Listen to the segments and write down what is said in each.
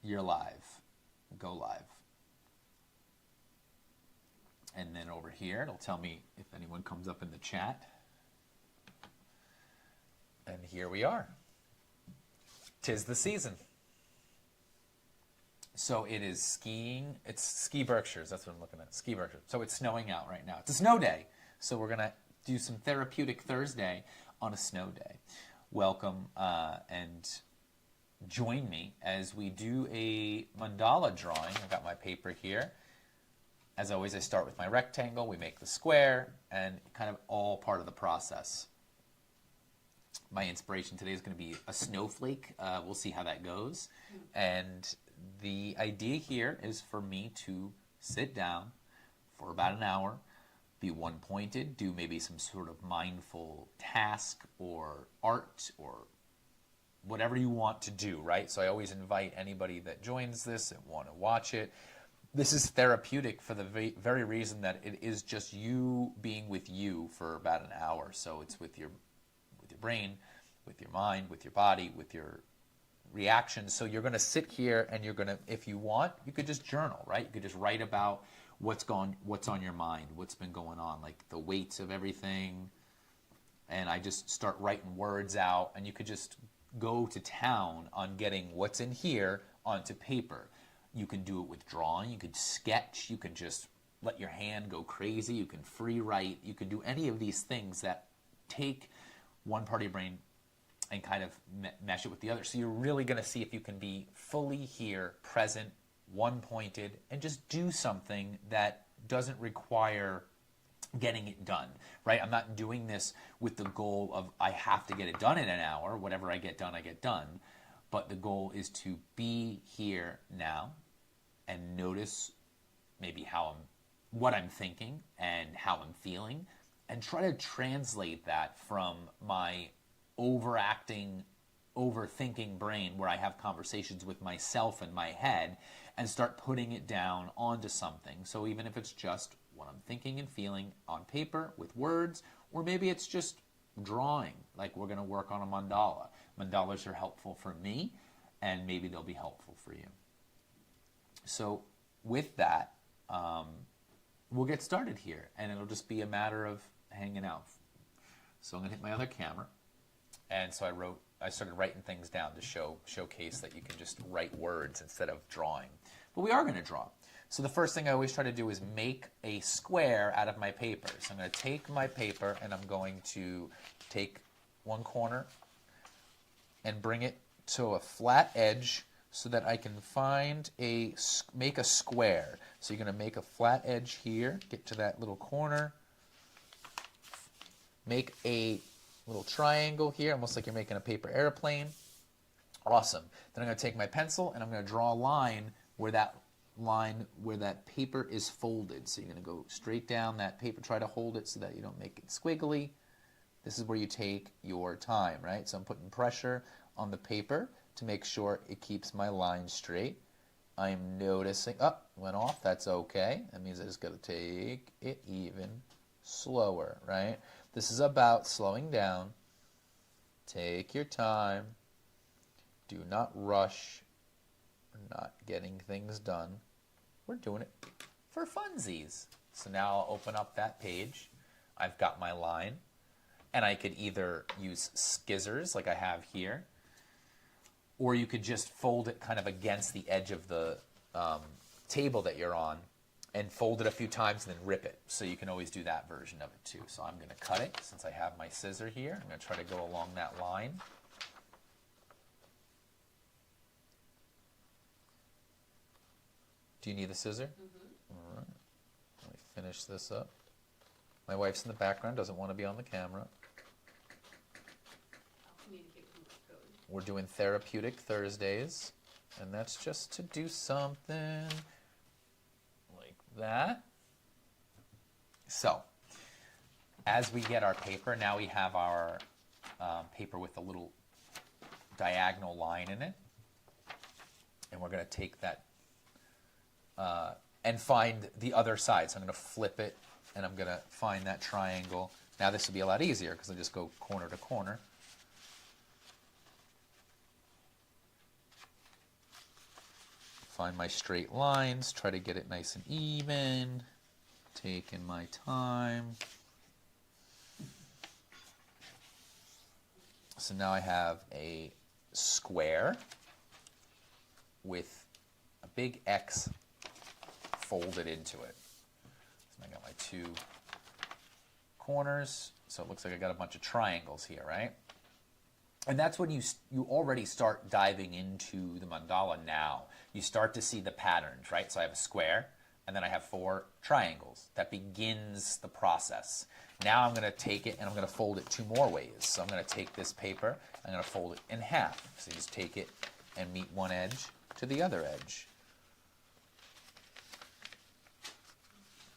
you're live. Go live. And then over here, it'll tell me if anyone comes up in the chat. And here we are. 'Tis the season. So it is skiing. It's Ski Berkshires. That's what I'm looking at. Ski Berkshires. So it's snowing out right now. It's a snow day. So we're going to do some Therapeutic Thursday on a snow day. Welcome and join me as we do a mandala drawing. I've got my paper here. As always, I start with my rectangle. We make the square, and kind of all part of the process. My inspiration today is going to be a snowflake. We'll see how that goes. And the idea here is for me to sit down for about an hour, be one-pointed, do maybe some sort of mindful task or art or whatever you want to do, right? So I always invite anybody that joins this and want to watch it. This is therapeutic for the very reason that it is just you being with you for about an hour. So it's with your brain, with your mind, with your body, with your reactions. So you're going to sit here and you're going to, if you want, you could just journal, right? You could just write about what's on your mind, what's been going on, like the weights of everything. And I just start writing words out, and you could just go to town on getting what's in here onto paper. You can do it with drawing, you could sketch, you can just let your hand go crazy, you can free write, you can do any of these things that take one part of your brain and kind of mesh it with the other. So you're really going to see if you can be fully here, present, one-pointed, and just do something that doesn't require getting it done, right? I'm not doing this with the goal of I have to get it done in an hour. Whatever I get done, I get done. But the goal is to be here now and notice maybe what I'm thinking and how I'm feeling, and try to translate that from my overacting, overthinking brain where I have conversations with myself in my head, and start putting it down onto something. So even if it's just what I'm thinking and feeling on paper with words, or maybe it's just drawing, like we're going to work on a mandala. Mandalas are helpful for me, and maybe they'll be helpful for you. So with that, we'll get started here, and it'll just be a matter of hanging out. So I'm going to hit my other camera, and so I started writing things down to showcase that you can just write words instead of drawing. But we are going to draw. So the first thing I always try to do is make a square out of my paper. So I'm going to take my paper, and I'm going to take one corner and bring it to a flat edge so that I can make a square. So you're going to make a flat edge here, get to that little corner, make a little triangle here, almost like you're making a paper airplane. Awesome. Then I'm going to take my pencil, and I'm going to draw a line where that paper is folded. So you're going to go straight down that paper, try to hold it so that you don't make it squiggly. This is where you take your time, right? So I'm putting pressure on the paper to make sure it keeps my line straight. I'm noticing, went off, that's okay. That means I just got to take it even slower, right? This is about slowing down. Take your time. Do not rush. We're not getting things done. We're doing it for funsies. So now I'll open up that page. I've got my line, and I could either use scissors like I have here, or you could just fold it kind of against the edge of the table that you're on and fold it a few times and then rip it. So you can always do that version of it too. So I'm going to cut it since I have my scissor here. I'm going to try to go along that line. Do you need the scissor? Mm-hmm. All right. Let me finish this up. My wife's in the background, doesn't want to be on the camera. We're doing Therapeutic Thursdays, and that's just to do something like that. So, as we get our paper, now we have our paper with a little diagonal line in it, and we're going to take that and find the other side. So I'm going to flip it, and I'm going to find that triangle. Now this will be a lot easier because I just go corner to corner. Find my straight lines, try to get it nice and even, taking my time. So now I have a square with a big X folded into it. So I got my two corners, so it looks like I got a bunch of triangles here, right? And that's when you already start diving into the mandala now. You start to see the patterns, right? So I have a square, and then I have 4 triangles. That begins the process. Now I'm going to take it and I'm going to fold it 2 more ways. So I'm going to take this paper, I'm going to fold it in half. So you just take it and meet one edge to the other edge.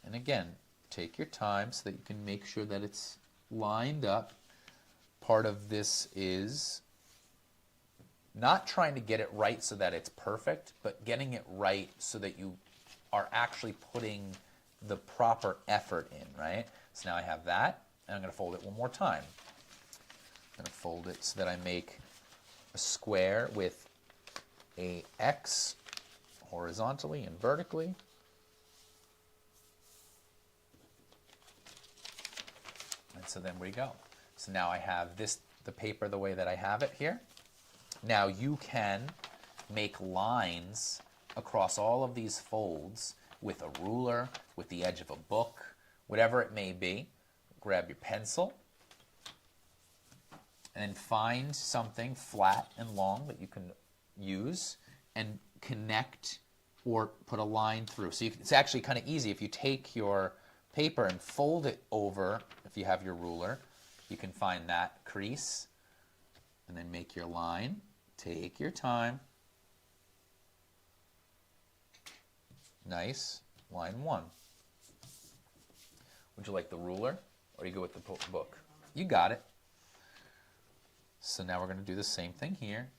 And again, take your time so that you can make sure that it's lined up. Part of this is not trying to get it right so that it's perfect, but getting it right so that you are actually putting the proper effort in, right? So now I have that, and I'm going to fold it one more time. I'm going to fold it so that I make a square with a X horizontally and vertically. And so then we go. So now I have the paper the way that I have it here. Now you can make lines across all of these folds with a ruler, with the edge of a book, whatever it may be. Grab your pencil and then find something flat and long that you can use and connect or put a line through. So it's actually kind of easy. If you take your paper and fold it over, if you have your ruler, you can find that crease and then make your line. Take your time. Nice. Line 1. Would you like the ruler or you go with the book? You got it. So now we're going to do the same thing here.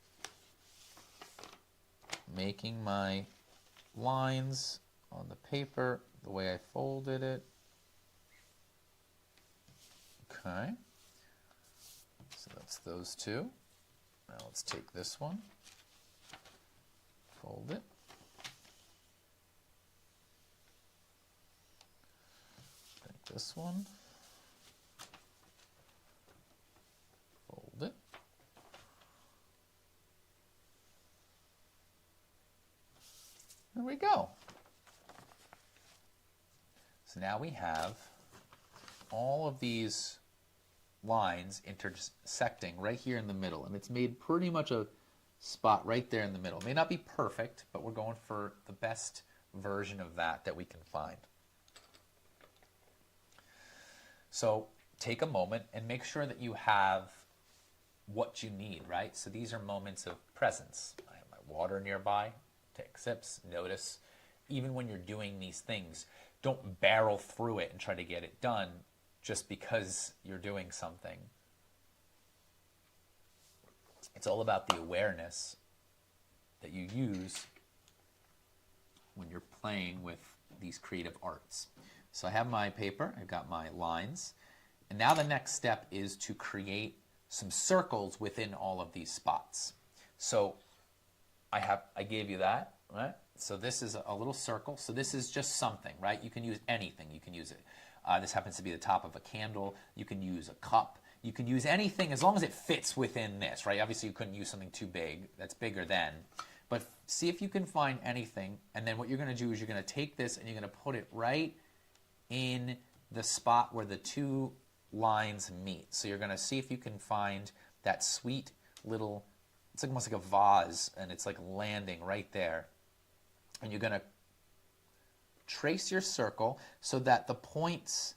Making my lines on the paper the way I folded it. Okay. So that's those two. Now let's take this one, fold it. Take this one, fold it. There we go. So now we have all of these lines intersecting right here in the middle, and it's made pretty much a spot right there in the middle. It may not be perfect, but we're going for the best version of that we can find. So take a moment and make sure that you have what you need, right? So these are moments of presence. I have my water nearby. Take sips, notice. Even when you're doing these things, don't barrel through it and try to get it done just because you're doing something. It's all about the awareness that you use when you're playing with these creative arts. So I have my paper, I've got my lines, and now the next step is to create some circles within all of these spots. So I gave you that, right? So this is a little circle. So this is just something, right? You can use anything. You can use it. This happens to be the top of a candle. You can use a cup. You can use anything as long as it fits within this, right? Obviously, you couldn't use something too big. That's bigger than. But see if you can find anything. And then what you're going to do is you're going to take this and you're going to put it right in the spot where the two lines meet. So you're going to see if you can find that sweet little, it's almost like a vase, and it's like landing right there. And you're going to trace your circle so that the points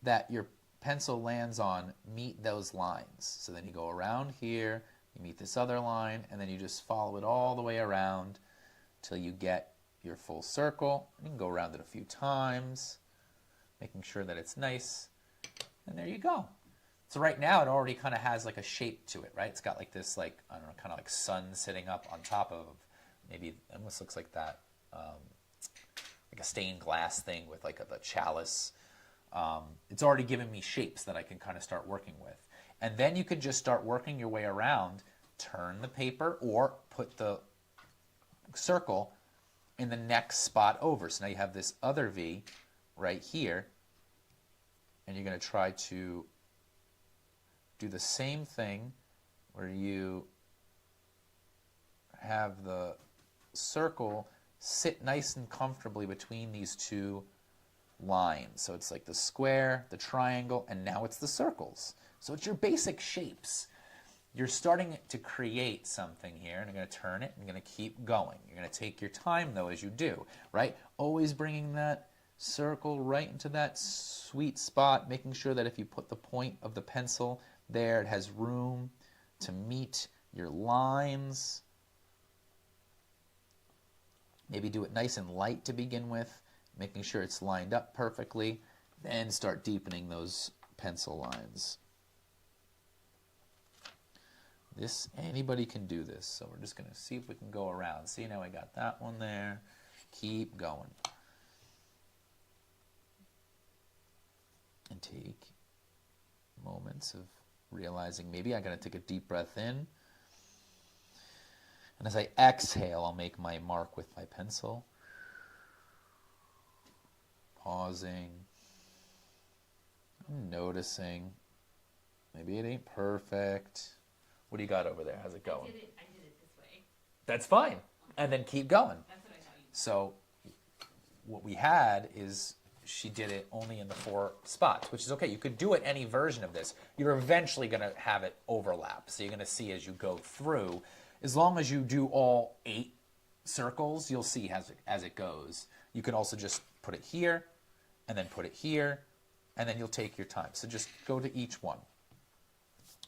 that your pencil lands on meet those lines. So then you go around here, you meet this other line, and then you just follow it all the way around till you get your full circle. You can go around it a few times, making sure that it's nice, and there you go. So right now it already kind of has like a shape to it, right? It's got like this, like, I don't know, kind of like sun sitting up on top of, maybe it almost looks like that, like a stained glass thing with like the chalice. It's already given me shapes that I can kind of start working with. And then you could just start working your way around, turn the paper, or put the circle in the next spot over. So now you have this other V right here, and you're going to try to do the same thing where you have the circle sit nice and comfortably between these two lines. So it's like the square, the triangle, and now it's the circles. So it's your basic shapes. You're starting to create something here, and you're going to turn it, and you're going to keep going. You're going to take your time, though, as you do, right? Always bringing that circle right into that sweet spot, making sure that if you put the point of the pencil there, it has room to meet your lines. Maybe do it nice and light to begin with, making sure it's lined up perfectly. Then start deepening those pencil lines. This, anybody can do this, so we're just going to see if we can go around. See, now I got that one there. Keep going. And take moments of realizing maybe I got to take a deep breath in. And as I exhale, I'll make my mark with my pencil. Pausing. Noticing. Maybe it ain't perfect. What do you got over there? How's it going? I did it this way. That's fine. And then keep going. That's what I thought you did. So what we had is she did it only in the 4 spots, which is okay. You could do it any version of this. You're eventually going to have it overlap. So you're going to see as you go through. As long as you do all 8 circles, you'll see as it goes. You can also just put it here, and then put it here, and then you'll take your time. So just go to each one,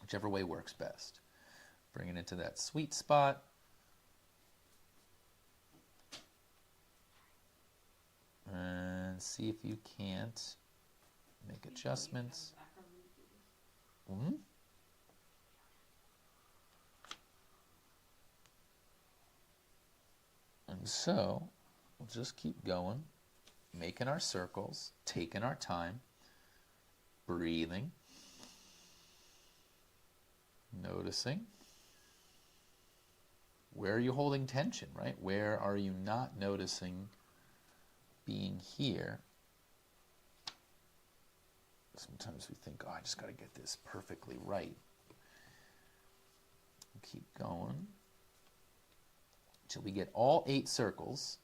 whichever way works best. Bring it into that sweet spot. And see if you can't make adjustments. Mm-hmm. And so we'll just keep going, making our circles, taking our time, breathing, noticing. Where are you holding tension, right? Where are you not noticing being here? Sometimes we think, oh, I just got to get this perfectly right. Keep going till we get all 8 circles.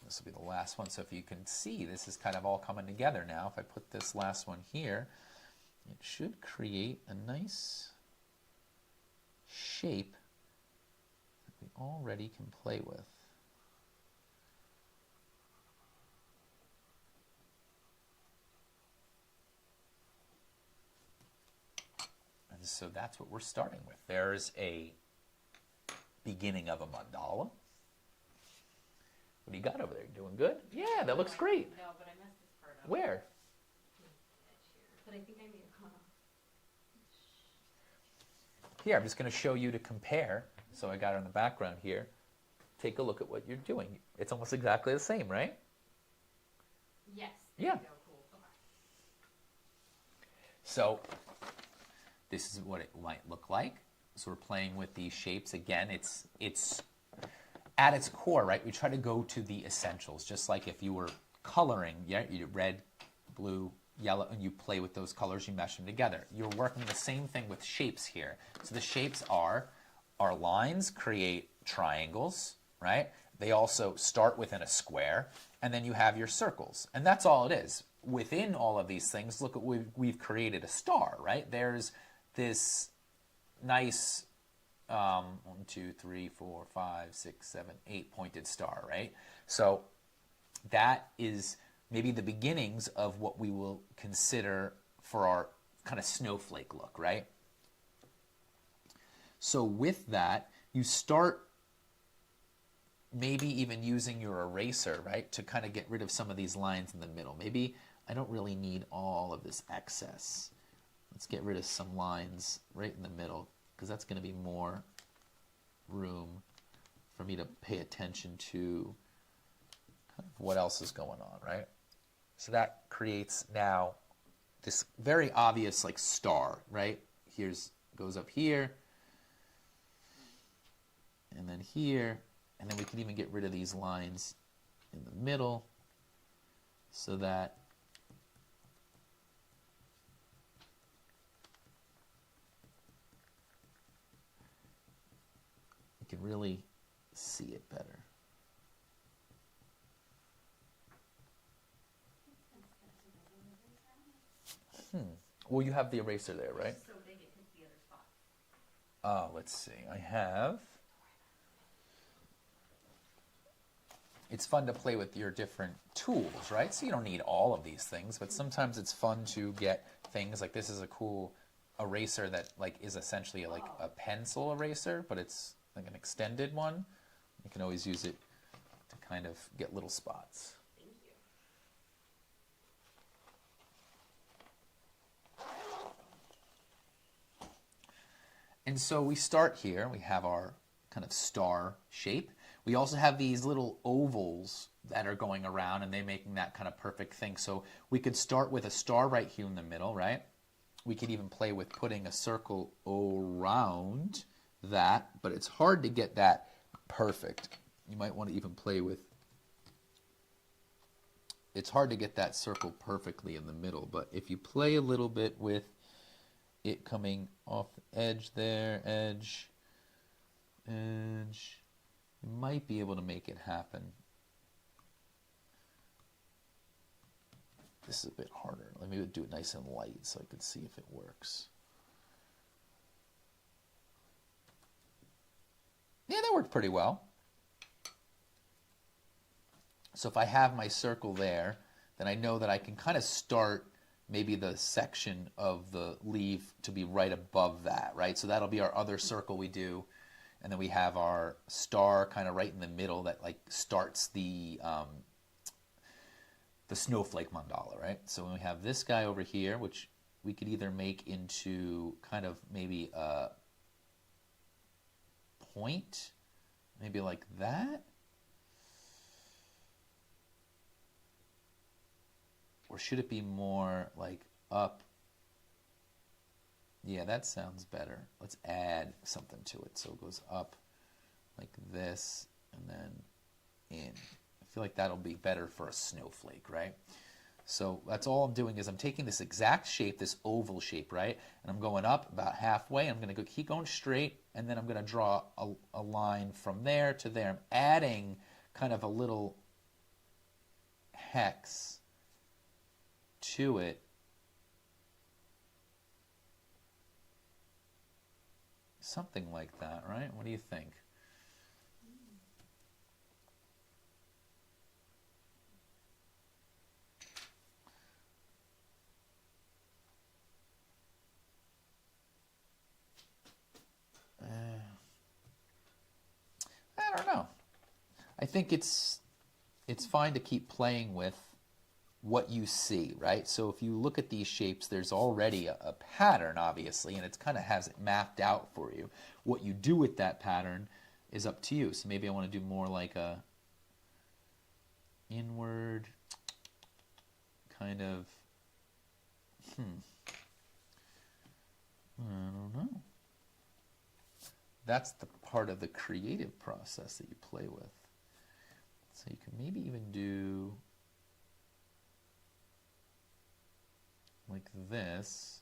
This will be the last one. So if you can see, this is kind of all coming together now. If I put this last one here, it should create a nice shape that we already can play with. And so that's what we're starting with. There's a beginning of a mandala. What do you got over there? You doing good? Yeah, that looks great. No, but I messed this part up. Where? But I think I made a comma. Here, I'm just going to show you to compare. So I got it in the background here. Take a look at what you're doing. It's almost exactly the same, right? Yes. Yeah. There you go. Cool. Okay. So this is what it might look like. So we're playing with these shapes. Again, it's at its core, right? We try to go to the essentials, just like if you were coloring, yeah, you did red, blue, yellow, and you play with those colors, you mesh them together. You're working the same thing with shapes here. So the shapes are, our lines create triangles, right? They also start within a square, and then you have your circles. And that's all it is. Within all of these things, look at we've created a star, right? There's this nice 1, 2, 3, 4, 5, 6, 7, 8 pointed star, right? So that is maybe the beginnings of what we will consider for our kind of snowflake look, right? So with that, you start maybe even using your eraser, right, to kind of get rid of some of these lines in the middle. Maybe I don't really need all of this excess. Let's get rid of some lines right in the middle, because that's going to be more room for me to pay attention to kind of what else is going on, right? So that creates now this very obvious like star, right? Goes up here, and then here, and then we can even get rid of these lines in the middle so that you can really see it better. Well, you have the eraser there, right? So big it hits the other spot. Let's see. I have. It's fun to play with your different tools, right? So you don't need all of these things, but sometimes it's fun to get things like this is a cool eraser that like is essentially like a pencil eraser, but it's like an extended one. You can always use it to kind of get little spots. Thank you. And so we start here. We have our kind of star shape. We also have these little ovals that are going around, and they're making that kind of perfect thing. So we could start with a star right here in the middle, right? We could even play with putting a circle around that, but it's hard to get that perfect. You might want to even play with, it's hard to get that circle perfectly in the middle, but if you play a little bit with it coming off the edge there, edge, you might be able to make it happen. This is a bit harder. Let me do it nice and light so I can see if it works. Yeah, that worked pretty well. So if I have my circle there, then I know that I can kind of start maybe the section of the leaf to be right above that, right? So that'll be our other circle we do. And then we have our star kind of right in the middle that like starts the snowflake mandala, right? So when we have this guy over here, which we could either make into kind of maybe a point, maybe like that. Or should it be more like up? Yeah, that sounds better. Let's add something to it. So it goes up like this and then in. I feel like that'll be better for a snowflake, right? So that's all I'm doing is I'm taking this exact shape, this oval shape, right? And I'm going up about halfway. I'm going to keep going straight, and then I'm going to draw a line from there to there. I'm adding kind of a little hex to it. Something like that, right? What do you think? I don't know. I think it's fine to keep playing with what you see, right? So if you look at these shapes, there's already a pattern, obviously, and it kind of has it mapped out for you. What you do with that pattern is up to you. So maybe I want to do more like a inward kind of, I don't know. That's the part of the creative process that you play with. So you can maybe even do like this,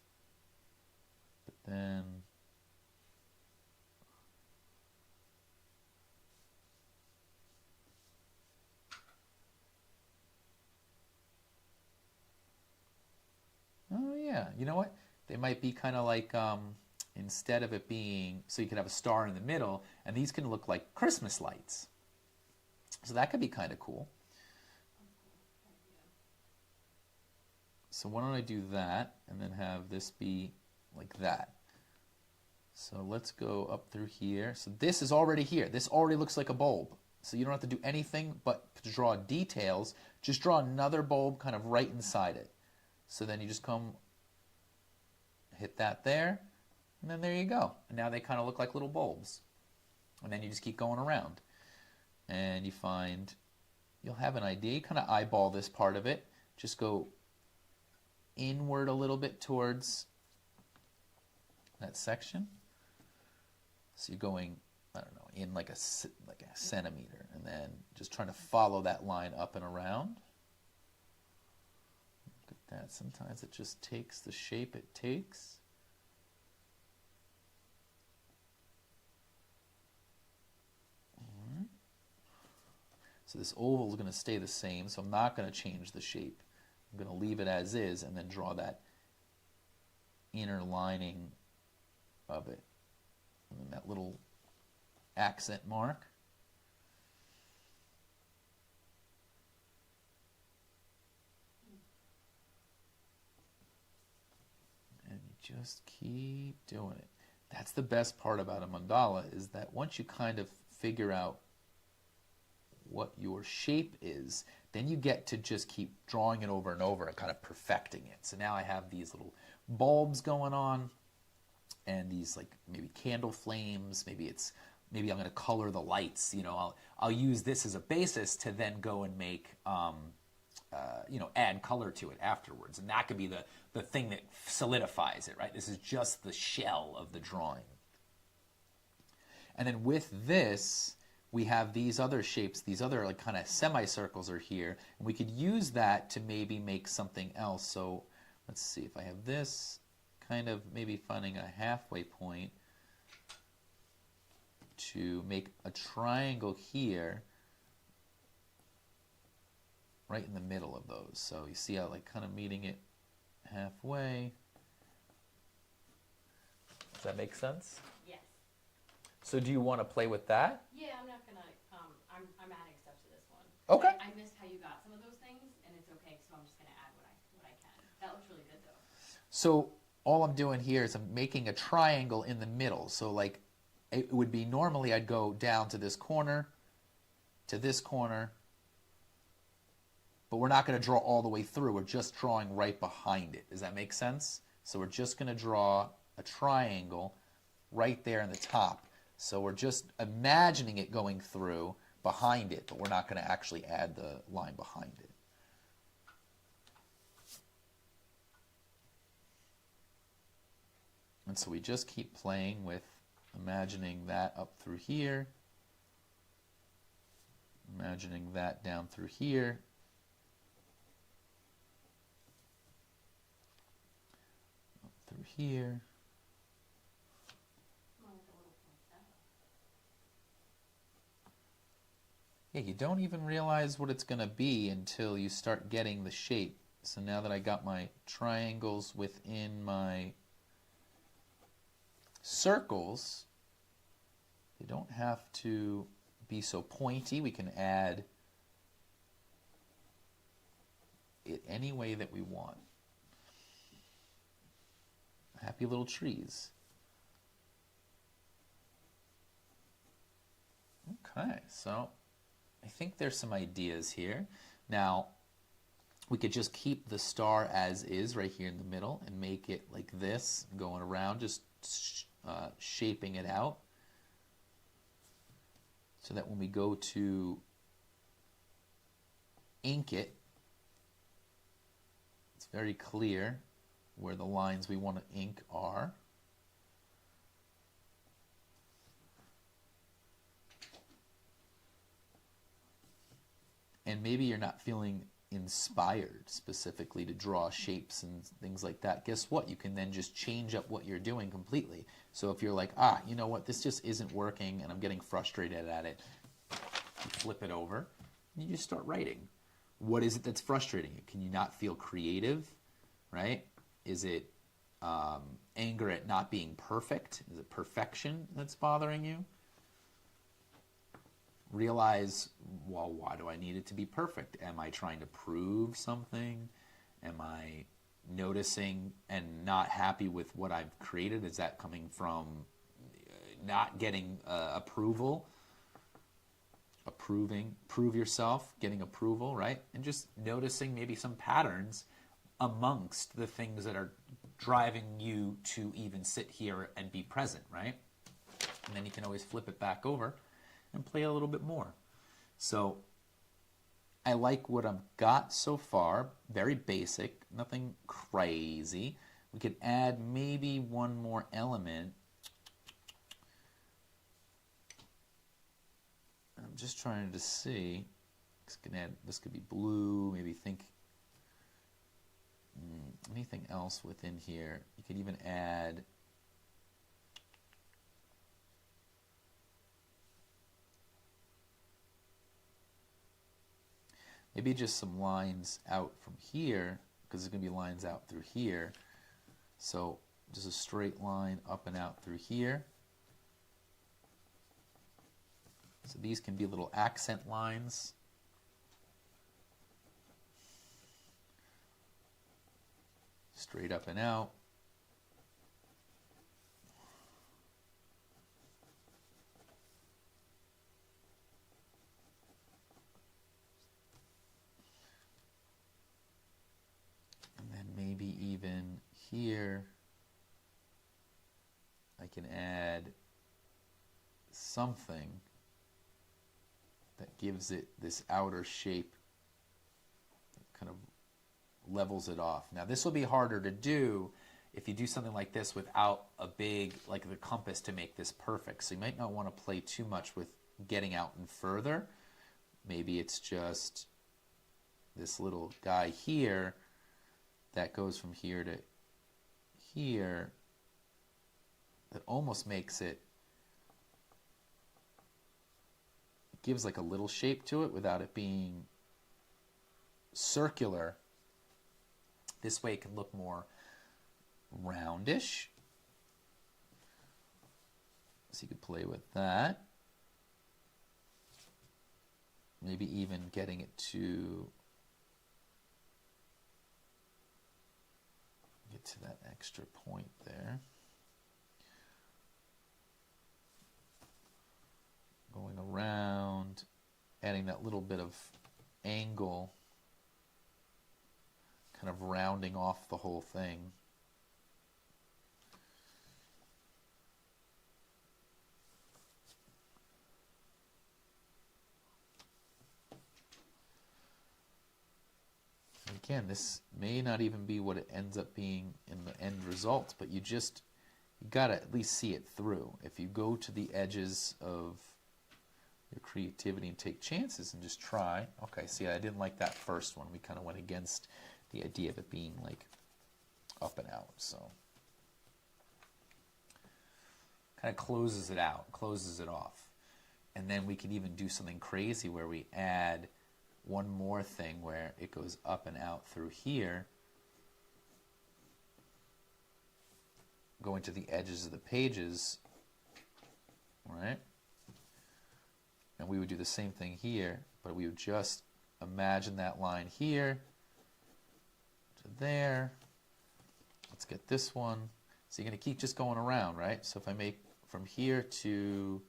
but then oh yeah, you know what? They might be kind of like instead of it being, so you could have a star in the middle, and these can look like Christmas lights. So that could be kind of cool. So why don't I do that and then have this be like that. So let's go up through here. So this is already here. This already looks like a bulb. So you don't have to do anything but to draw details. Just draw another bulb kind of right inside it. So then you just come, hit that there, and then there you go. And now they kind of look like little bulbs. And then you just keep going around. And you find, you'll have an idea. You kind of eyeball this part of it. just go inward a little bit towards that section. So you're going, I don't know, in like a centimeter, and then just trying to follow that line up and around. Look at that. Sometimes it just takes the shape it takes. So this oval is going to stay the same, so I'm not going to change the shape. I'm going to leave it as is and then draw that inner lining of it. And then that little accent mark. And you just keep doing it. That's the best part about a mandala, is that once you kind of figure out what your shape is, then you get to just keep drawing it over and over and kind of perfecting it. So now I have these little bulbs going on and these like maybe candle flames. Maybe I'm going to color the lights. You know, I'll use this as a basis to then go and make add color to it afterwards, and that could be the thing that solidifies it, right? This is just the shell of the drawing. And then with this, we have these other shapes, these other like kind of semicircles are here, and we could use that to maybe make something else. So let's see, if I have this, kind of maybe finding a halfway point to make a triangle here, right in the middle of those. So you see how like kind of meeting it halfway. Does that make sense? Yes. So do you want to play with that? Yeah, I'm not gonna. I'm adding stuff to this one. Okay. I missed how you got some of those things, and it's okay. So I'm just gonna add what I can. That looks really good though. So all I'm doing here is I'm making a triangle in the middle. So like it would be normally I'd go down to this corner, but we're not going to draw all the way through. We're just drawing right behind it. Does that make sense? So we're just going to draw a triangle right there in the top. So we're just imagining it going through behind it, but we're not going to actually add the line behind it. And so we just keep playing with imagining that up through here, imagining that down through here, up through here. Yeah, you don't even realize what it's going to be until you start getting the shape. So now that I got my triangles within my circles, they don't have to be so pointy. We can add it any way that we want. Happy little trees. Okay, so I think there's some ideas here. Now, we could just keep the star as is right here in the middle and make it like this, going around, just shaping it out, so that when we go to ink it, it's very clear where the lines we want to ink are. And maybe you're not feeling inspired specifically to draw shapes and things like that. Guess what? You can then just change up what you're doing completely. So if you're like, you know what, this just isn't working and I'm getting frustrated at it, you flip it over and you just start writing. What is it that's frustrating you? Can you not feel creative, right? Is it anger at not being perfect? Is it perfection that's bothering you? Realize, well, why do I need it to be perfect? Am I trying to prove something? Am I noticing and not happy with what I've created? Is that coming from not getting approval? Prove yourself, getting approval, right? And just noticing maybe some patterns amongst the things that are driving you to even sit here and be present, right? And then you can always flip it back over and play a little bit more. So I like what I've got so far. Very basic, nothing crazy. We could add maybe one more element. I'm just trying to see. This could be blue. Maybe think anything else within here. You could even add maybe just some lines out from here, because there's going to be lines out through here. So just a straight line up and out through here. So these can be little accent lines. Straight up and out. And then maybe even here I can add something that gives it this outer shape, kind of levels it off. Now this will be harder to do if you do something like this without a big, like the compass to make this perfect. So you might not want to play too much with getting out and further. Maybe it's just this little guy here that goes from here to here that almost makes it, gives like a little shape to it without it being circular. This way it can look more roundish. So you could play with that. Maybe even getting it to get to that extra point there. Going around, adding that little bit of angle, kind of rounding off the whole thing. And again, this may not even be what it ends up being in the end result, but you gotta at least see it through. If you go to the edges of your creativity and take chances and just try. Okay, see, I didn't like that first one. We kind of went against the idea of it being like up and out. So kind of closes it out, closes it off. And then we could even do something crazy where we add one more thing where it goes up and out through here, going to the edges of the pages, right? And we would do the same thing here, but we would just imagine that line here to there. Let's get this one. So you're going to keep just going around, right? So if I make from here to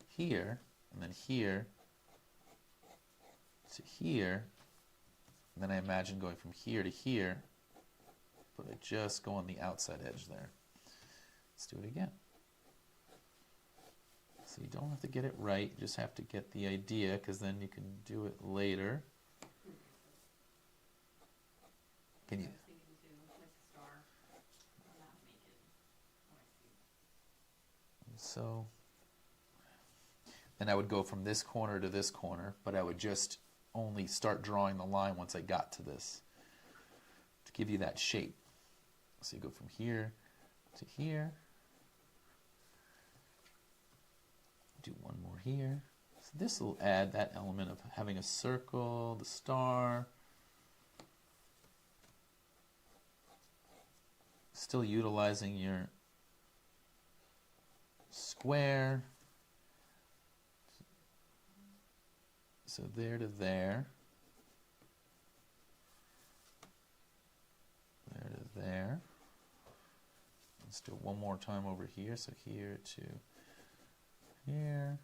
here, and then here to here, and then I imagine going from here to here, but I just go on the outside edge there. Let's do it again. So you don't have to get it right, you just have to get the idea, because then you can do it later. Can you? I was thinking too, like the star, that would make it what I see. So then I would go from this corner to this corner, but I would just only start drawing the line once I got to this to give you that shape. So you go from here to here. Do one more here. So this will add that element of having a circle, the star. Still utilizing your square. So there to there. There to there. Let's do it one more time over here. So here to here,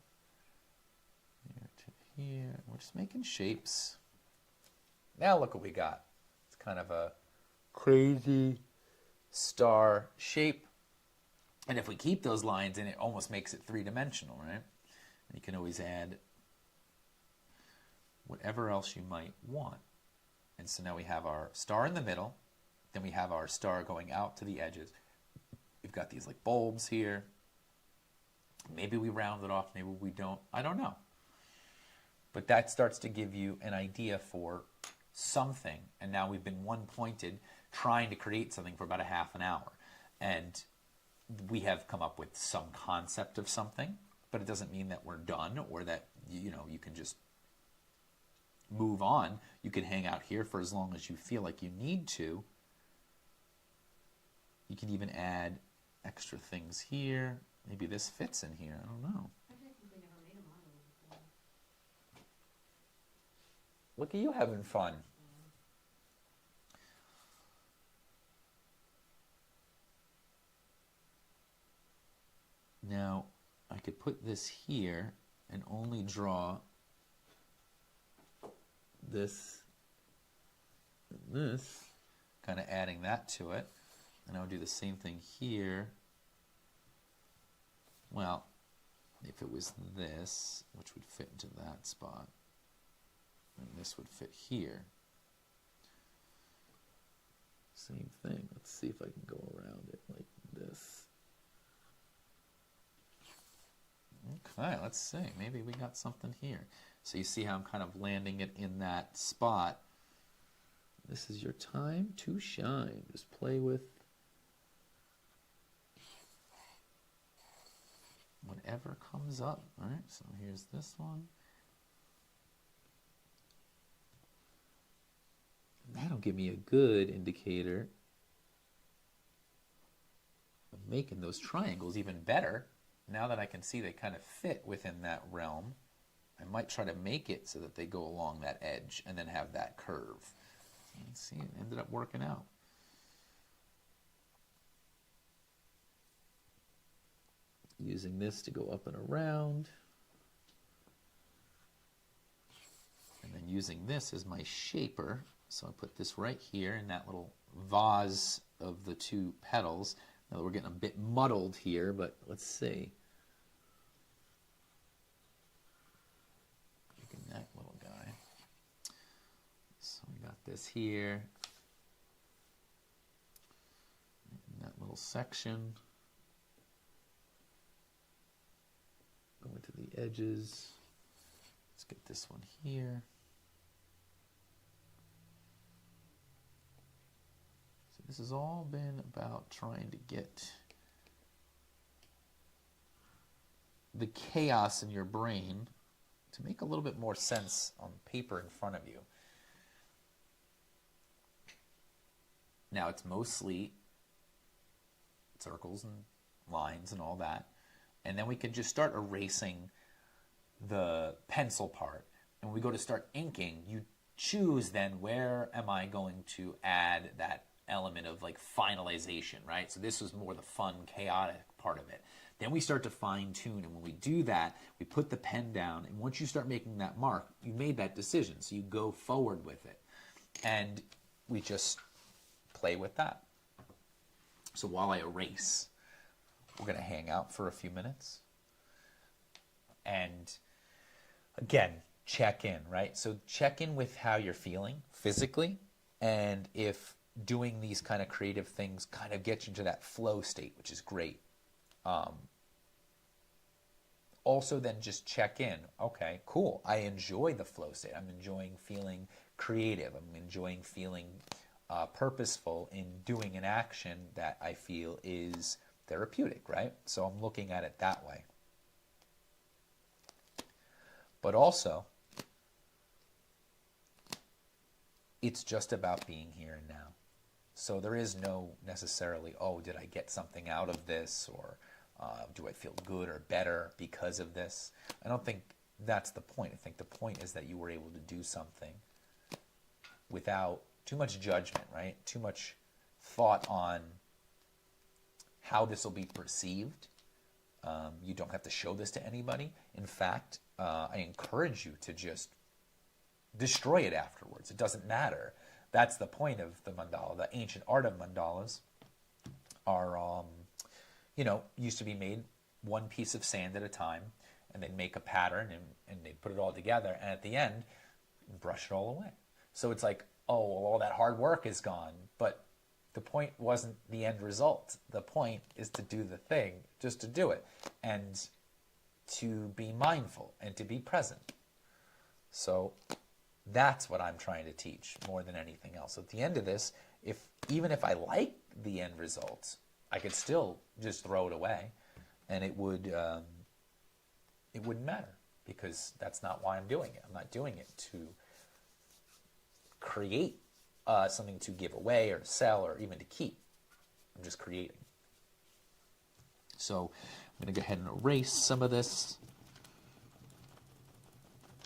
here to here. We're just making shapes. Now look what we got. It's kind of a crazy star shape. And if we keep those lines in, it almost makes it three-dimensional, right? And you can always add whatever else you might want. And so now we have our star in the middle, then we have our star going out to the edges. We've got these like bulbs here. Maybe we round it off, maybe we don't. I don't know. But that starts to give you an idea for something. And now we've been one-pointed trying to create something for about a half an hour. And we have come up with some concept of something, but it doesn't mean that we're done or that, you know, you can just move on. You can hang out here for as long as you feel like you need to. You can even add extra things here. Maybe this fits in here. I don't know. Actually, I think we never made a mandala before. Look at you having fun. Now, I could put this here and only draw this and this, kind of adding that to it. And I would do the same thing here. Well, if it was this, which would fit into that spot, and this would fit here. Same thing. Let's see if I can go around it like this. Okay, let's see. Maybe we got something here. So you see how I'm kind of landing it in that spot. This is your time to shine. Just play with whatever comes up. All right, so here's this one. That'll give me a good indicator of making those triangles even better. Now that I can see they kind of fit within that realm, I might try to make it so that they go along that edge and then have that curve. You can see it ended up working out. Using this to go up and around. And then using this as my shaper. So I put this right here in that little vase of the two petals. Now we're getting a bit muddled here, but let's see. Look at that little guy. So we got this here. In that little section. Going to the edges. Let's get this one here. So this has all been about trying to get the chaos in your brain to make a little bit more sense on paper in front of you. Now it's mostly circles and lines and all that. And then we can just start erasing the pencil part. And when we go to start inking, you choose then where am I going to add that element of like finalization, right? So this was more the fun, chaotic part of it. Then we start to fine tune. And when we do that, we put the pen down. And once you start making that mark, you made that decision. So you go forward with it. And we just play with that. So while I erase, we're going to hang out for a few minutes. And again, check in, right? So check in with how you're feeling physically. And if doing these kind of creative things kind of gets you into that flow state, which is great. Also then just check in. Okay, cool. I enjoy the flow state. I'm enjoying feeling creative. I'm enjoying feeling purposeful in doing an action that I feel is therapeutic, right? So I'm looking at it that way. But also, it's just about being here and now. So there is no necessarily, oh, did I get something out of this? Or do I feel good or better because of this? I don't think that's the point. I think the point is that you were able to do something without too much judgment, right? Too much thought on how this will be perceived. You don't have to show this to anybody. In fact, I encourage you to just destroy it afterwards. It doesn't matter. That's the point of the mandala. The ancient art of mandalas are, used to be made one piece of sand at a time, and they'd make a pattern and they'd put it all together. And at the end, brush it all away. So it's like, oh, well, all that hard work is gone. But the point wasn't the end result. The point is to do the thing, just to do it, and to be mindful and to be present. So that's what I'm trying to teach more than anything else. At the end of this, even if I like the end result, I could still just throw it away, and it wouldn't matter, because that's not why I'm doing it. I'm not doing it to create something to give away or sell or even to keep. I'm just creating. So I'm going to go ahead and erase some of this.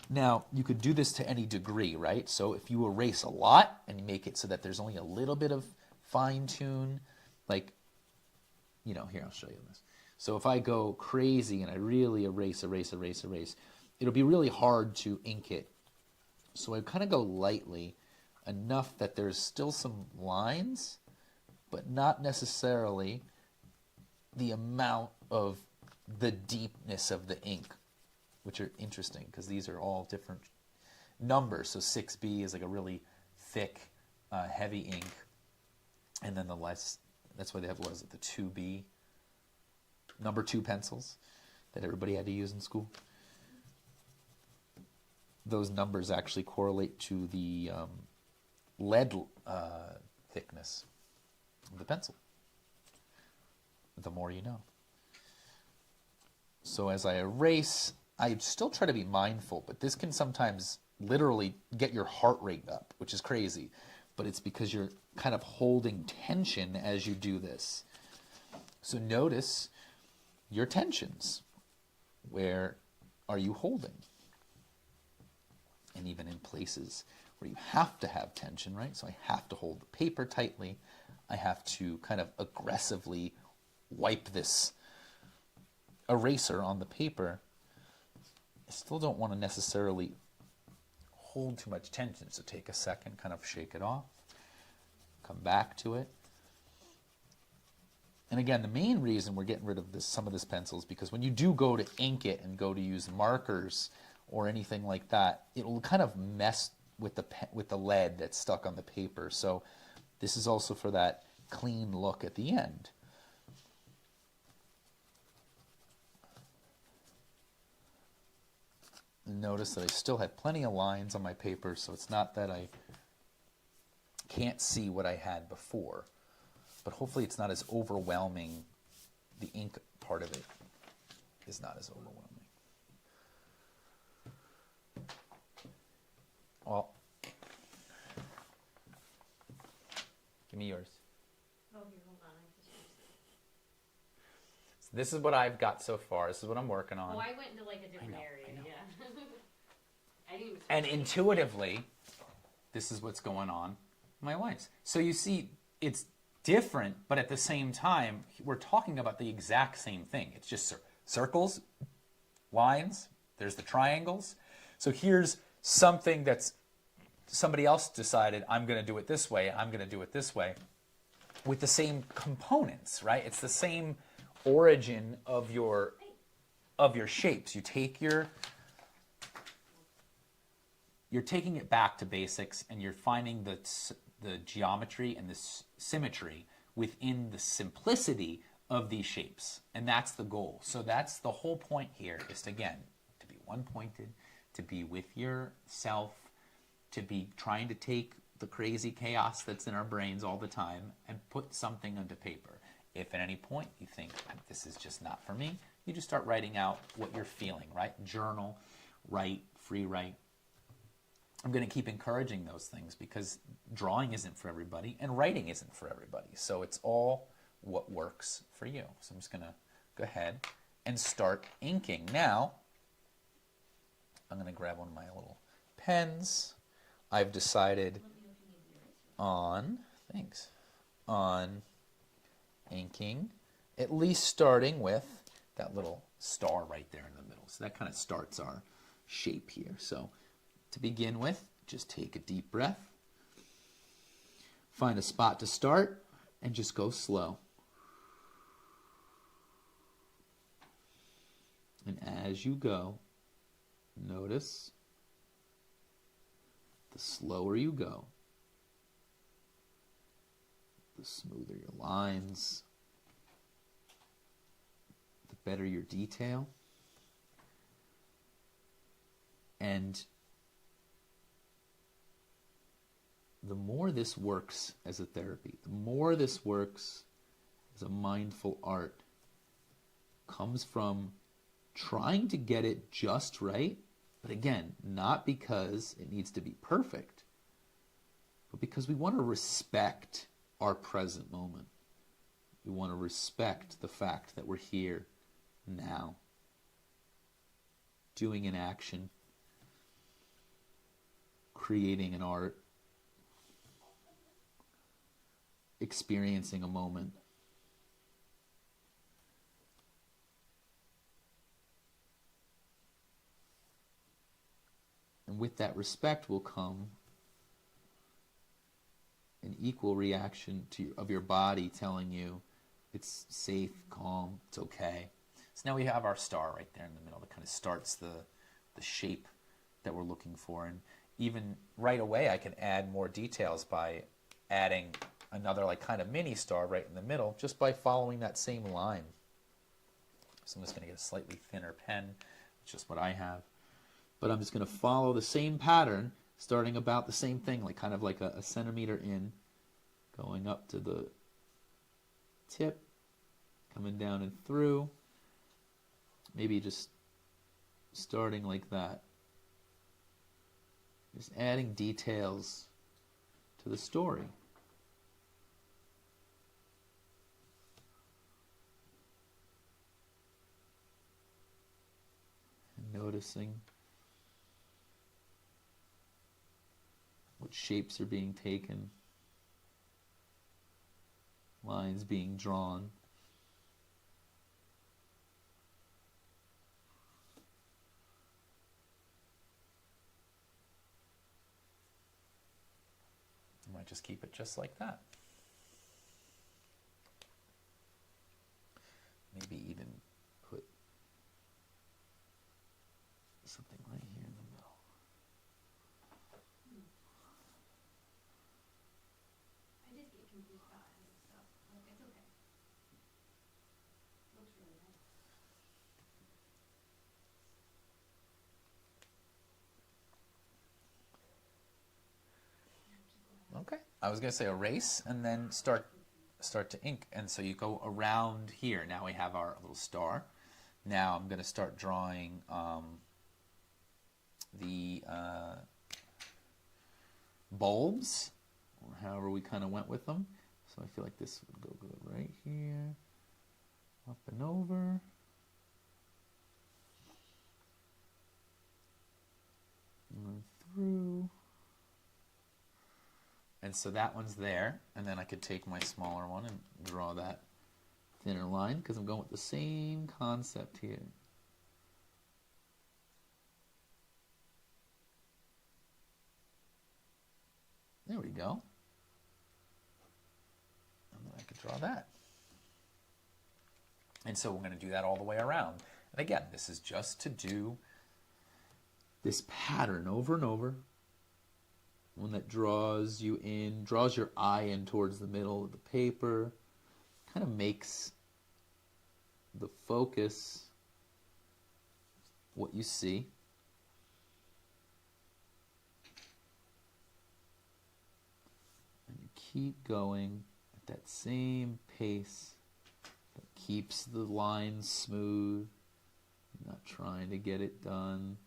Now, you could do this to any degree, right? So if you erase a lot and you make it so that there's only a little bit of fine-tune, like, here, I'll show you this. So if I go crazy and I really erase, it'll be really hard to ink it. So I kind of go lightly, enough that there's still some lines, but not necessarily the amount of the deepness of the ink, which are interesting because these are all different numbers. So 6B is like a really thick, heavy ink, and then that's why they have, the 2B, number 2 pencils that everybody had to use in school. Those numbers actually correlate to the lead thickness of the pencil. The more you know. So as I erase, I still try to be mindful, but this can sometimes literally get your heart rate up, which is crazy. But it's because you're kind of holding tension as you do this. So notice your tensions. Where are you holding? And even in places where you have to have tension, right? So I have to hold the paper tightly. I have to kind of aggressively wipe this eraser on the paper. I still don't want to necessarily hold too much tension. So take a second, kind of shake it off, come back to it. And again, the main reason we're getting rid of some of this pencil is because when you do go to ink it and go to use markers or anything like that, it'll kind of mess with the lead that's stuck on the paper. So this is also for that clean look at the end. Notice that I still have plenty of lines on my paper, so it's not that I can't see what I had before, but hopefully it's not as overwhelming. The ink part of it is not as overwhelming. Well, give me yours. Oh, here, hold on. I just So this is what I've got so far. This is what I'm working on. Oh, I went into like a different I know. area. Yeah. I didn't even And intuitively, this is what's going on in my life. So you see, it's different, but at the same time, we're talking about the exact same thing. It's just circles, lines, there's the triangles. So here's something that's somebody else decided, I'm going to do it this way, I'm going to do it this way, with the same components, right? It's the same origin of your shapes. You take you're taking it back to basics, and you're finding the geometry and the symmetry within the simplicity of these shapes, and that's the goal. So that's the whole point here, is to, again, to be one-pointed, to be with yourself, to be trying to take the crazy chaos that's in our brains all the time and put something onto paper. If at any point you think, this is just not for me, you just start writing out what you're feeling, right? Journal, write, free write. I'm going to keep encouraging those things because drawing isn't for everybody and writing isn't for everybody. So it's all what works for you. So I'm just going to go ahead and start inking. Now, I'm going to grab one of my little pens. I've decided on inking, at least starting with that little star right there in the middle. So that kind of starts our shape here. So to begin with, just take a deep breath, find a spot to start, and just go slow. And as you go, notice The slower you go, the smoother your lines, the better your detail. And the more this works as a therapy, the more this works as a mindful art, comes from trying to get it just right, but again, not because it needs to be perfect, but because we want to respect our present moment. We want to respect the fact that we're here now, doing an action, creating an art, experiencing a moment. And with that respect will come an equal reaction of your body telling you it's safe, calm, it's okay. So now we have our star right there in the middle that kind of starts the shape that we're looking for. And even right away I can add more details by adding another like kind of mini star right in the middle just by following that same line. So I'm just going to get a slightly thinner pen, which is what I have. But I'm just going to follow the same pattern, starting about the same thing, like kind of like a centimeter in, going up to the tip, coming down and through, maybe just starting like that. Just adding details to the story. And noticing what shapes are being taken, lines being drawn. I might just keep it just like that. Maybe even put something right here in the middle. I did get confused about adding stuff. Like, it's okay. It looks really nice. Okay. I was going to say erase and then start to ink. And so you go around here. Now we have our little star. Now I'm going to start drawing the bulbs, or however we kind of went with them. So I feel like this would go good right here, up and over. And through. And so that one's there, and then I could take my smaller one and draw that thinner line because I'm going with the same concept here. There we go. And then I could draw that. And so we're going to do that all the way around. And again, this is just to do this pattern over and over. One that draws you in, draws your eye in towards the middle of the paper, kind of makes the focus what you see. And you keep going at that same pace that keeps the lines smooth, not trying to get it done.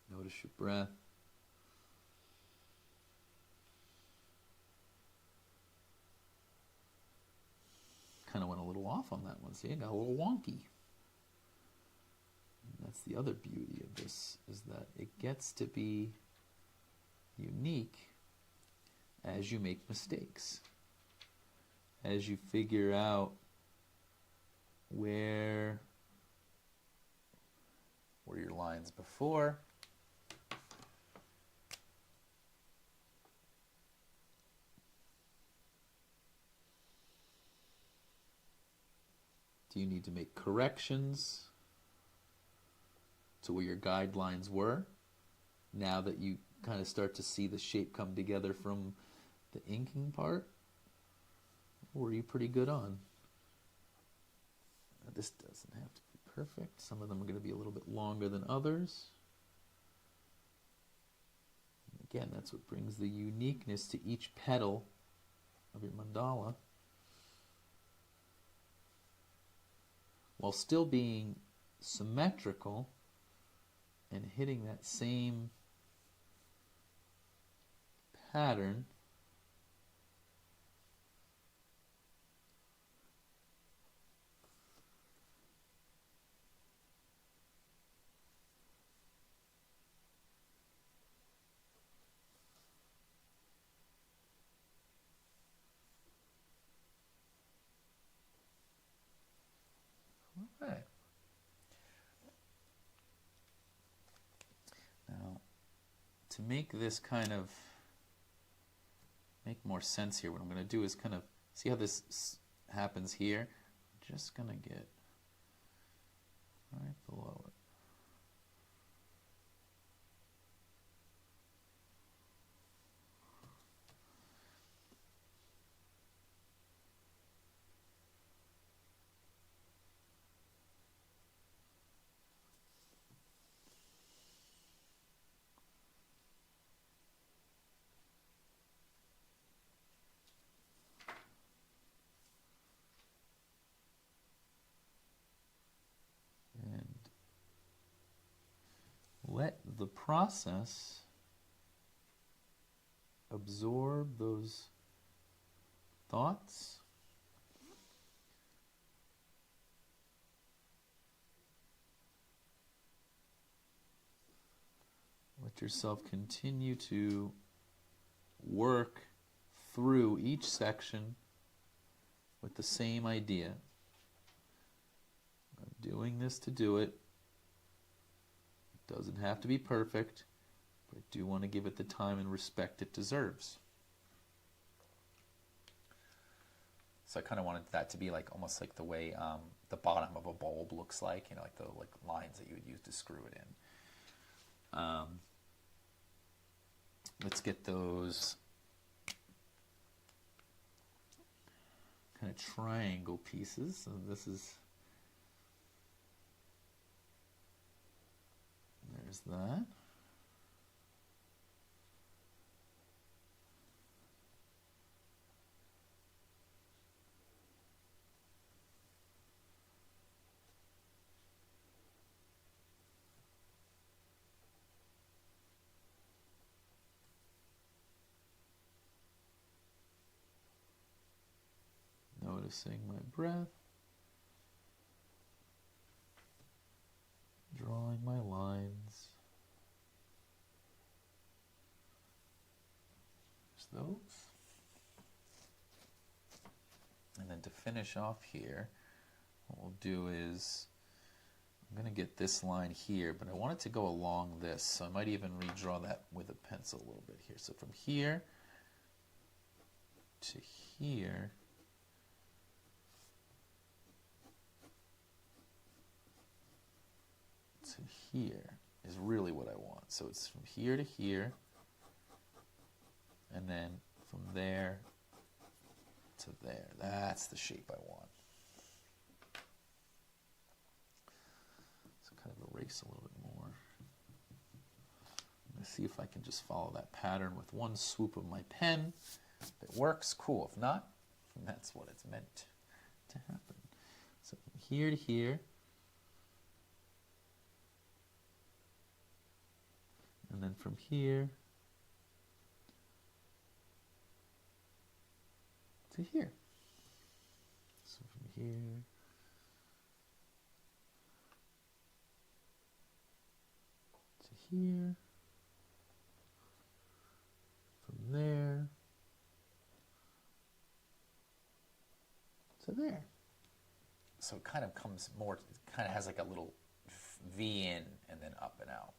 Notice your breath. Kind of went a little off on that one. See, it got a little wonky. And that's the other beauty of this, is that it gets to be unique as you make mistakes. As you figure out where were your lines before. Do you need to make corrections to where your guidelines were now that you kind of start to see the shape come together from the inking part? Or were you pretty good on? Now, this doesn't have to be perfect. Some of them are going to be a little bit longer than others. And again, that's what brings the uniqueness to each petal of your mandala, while still being symmetrical and hitting that same pattern. All right. Now, to make this kind of make more sense here, what I'm going to do is kind of see how this happens here. I'm just going to get right below it. Let the process absorb those thoughts. Let yourself continue to work through each section with the same idea. I'm doing this to do it. Doesn't have to be perfect, but I do want to give it the time and respect it deserves. So I kind of wanted that to be like almost like the way the bottom of a bulb looks like, you know, like the lines that you would use to screw it in. Let's get those kind of triangle pieces. So this is. There's that. Noticing my breath. Drawing my lines. There's those. And then to finish off here, what we'll do is, I'm going to get this line here, but I want it to go along this, so I might even redraw that with a pencil a little bit here. So from here to here, to here is really what I want. So it's from here to here, and then from there to there. That's the shape I want. So kind of erase a little bit more. I'm going to see if I can just follow that pattern with one swoop of my pen. If it works, cool. If not, that's what it's meant to happen. So from here to here, and then from here to here. So from here to here, from there to there. So it kind of comes more, it kind of has like a little V in and then up and out.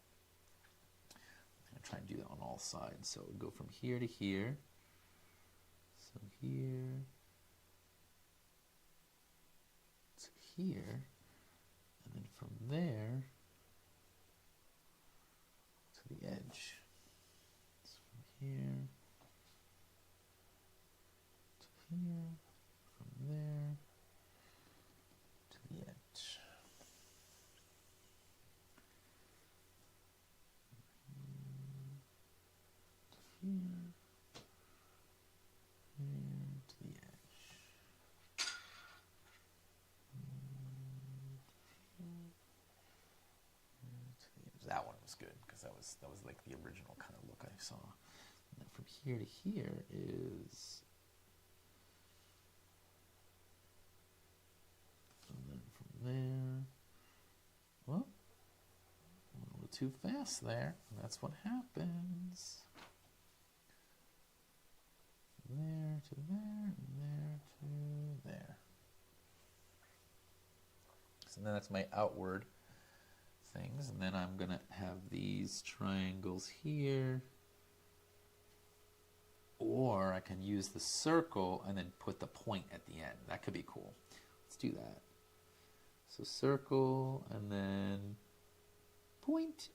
I'm going to try and do that on all sides. So go from here to here. So here to here. And then from there to the edge. So from here to here. From there to the edge. Here, to the edge. That one was good because that was like the original kind of look I saw. And then from here to here is, and then from there, well, a little too fast there. That's what happens. There to there, and there to there. So then that's my outward things, and then I'm gonna have these triangles here, or I can use the circle and then put the point at the end. That could be cool. Let's do that. So circle and then point.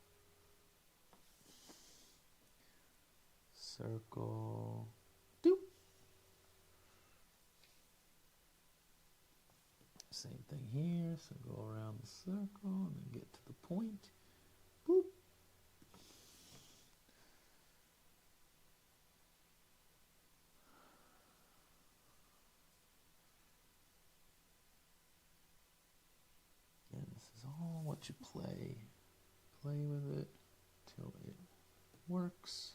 Circle. Doop. Same thing here, so go around the circle and then get to the point. Boop. And this is all what you play. Play with it till it works.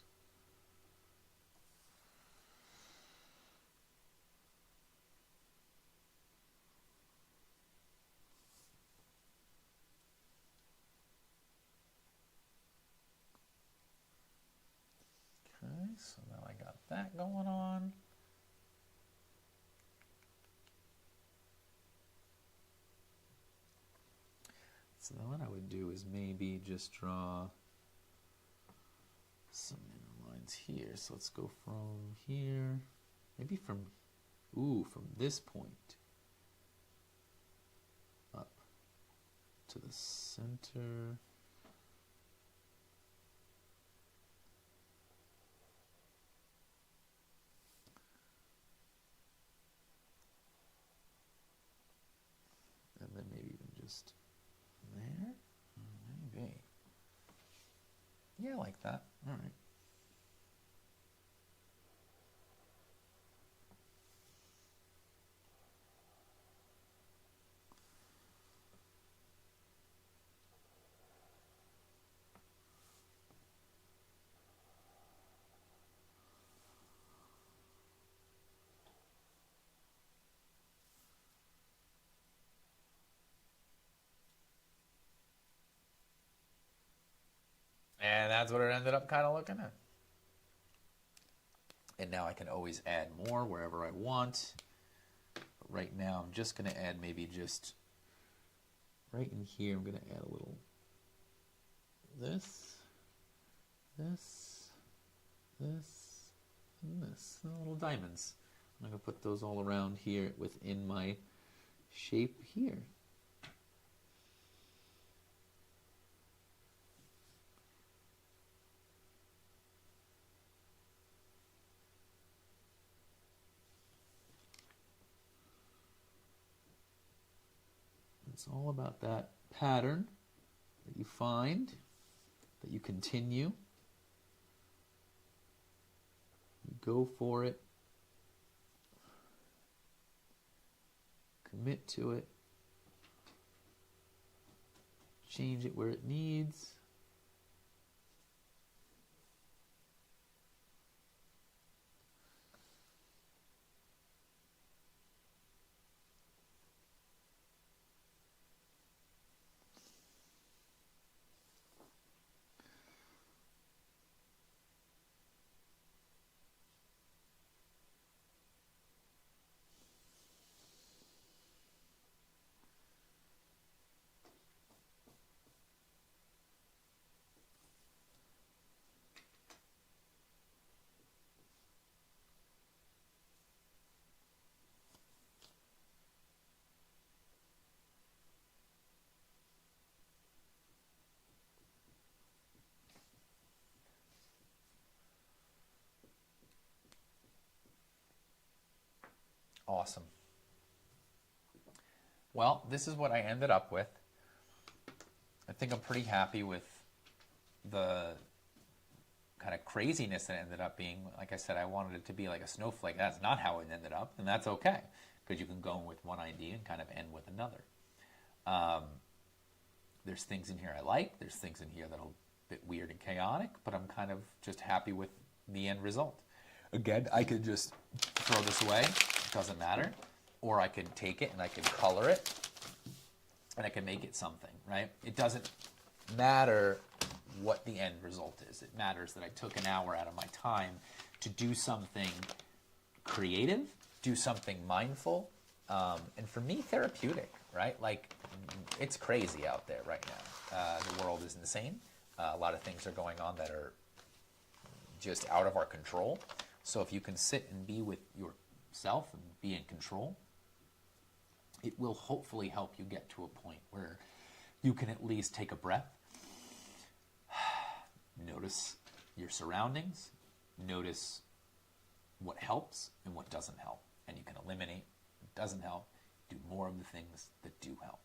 Okay, so now I got that going on. So then what I would do is maybe just draw some inner lines here. So let's go from here, maybe from this point up to the center. And then maybe even just there? Maybe. Yeah, like that. All right. And that's what it ended up kind of looking at. And now I can always add more wherever I want. But right now I'm just going to add maybe just right in here. I'm going to add a little this, and this. Little diamonds. I'm going to put those all around here within my shape here. It's all about that pattern that you find, that you continue. You go for it. Commit to it. Change it where it needs. Awesome. Well, this is what I ended up with. I think I'm pretty happy with the kind of craziness that it ended up being. Like I said, I wanted it to be like a snowflake. That's not how it ended up, and that's okay, because you can go with one idea and kind of end with another. There's things in here I like. There's things in here that are a bit weird and chaotic, but I'm kind of just happy with the end result. Again, I could just throw this away. It doesn't matter. Or I could take it and I could color it and I can make it something, right? It doesn't matter what the end result is. It matters that I took an hour out of my time to do something creative, do something mindful, and for me, therapeutic, right? Like, it's crazy out there right now. The world is insane. A lot of things are going on that are just out of our control. So if you can sit and be with yourself and be in control, it will hopefully help you get to a point where you can at least take a breath, notice your surroundings, notice what helps and what doesn't help, and you can eliminate what doesn't help, do more of the things that do help.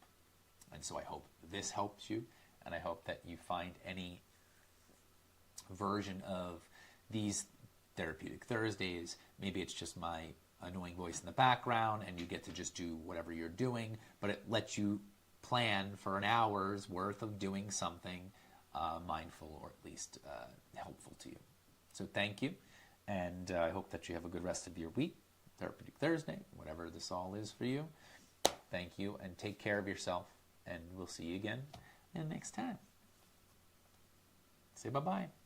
And so I hope this helps you, and I hope that you find any version of these Therapeutic Thursdays. Maybe it's just my annoying voice in the background and you get to just do whatever you're doing, but it lets you plan for an hour's worth of doing something mindful or at least helpful to you. So thank you, and I hope that you have a good rest of your week. Therapeutic Thursday, whatever this all is for you. Thank you, and take care of yourself, and we'll see you again next time. Say bye-bye.